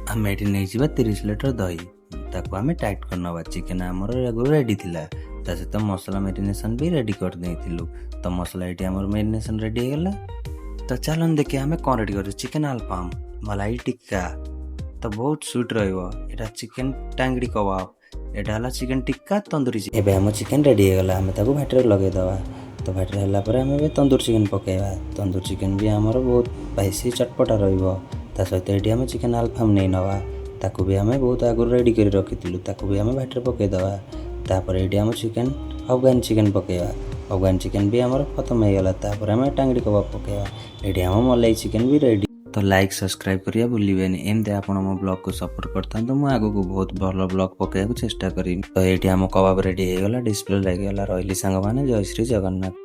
आम ये नहीं 30 लिटर दही ताको आम टाइट करनवा। चिकेन आमर रेडी थिला ता सहित मसला मेरिनेशन भी रेडी कर देइथिलु। तो मसला ये आमर मेरिनेशन रेडी हो गला। तो चलन देखिए आम कौन रेडी कर चिकेन अल्फाम मलाई टिक्का तो बहुत स्वीट रहिबो। एटा चिकेन टांगड़ी कबाब एटा हला चिकेन टिक्का तंदूरी। एबे हम चिकेन रेडी हो गला हम ताको भाटर लगे दवा। तो भाटर हला पर हम तंदूर चिकेन पकेवा। तंदूर चिकेन भी आमर बहुत स्पाइसी चटपटा रहिबो। ता सहित ये आम चिकेन अल्फाम नहीं नवा ताकू भी आम बहुत आगु रेडी कर रखी ताकू भी आम भाटर पकईदवा। तापर ये आम चिकेन अफगान चिकेन पकेवा। अफगान चिकेन भी आमर खत्म हो गला। तापर आम टांगड़ी कबाब पकेवा। ये आम मलाई चिकेन भी रेडी। तो लाइक सब्सक्राइब करिया भूलिबेनी। एमती आपण मो ब्लॉग को सपोर्ट करता तो मुझे आगो को बहुत भल ब्लॉग पकेया चेष्टा करी। तो ये आम कबाब रेडी हो गला डिस्प्ले लगे गला। रही सांग मैंने जय श्री जगन्नाथ।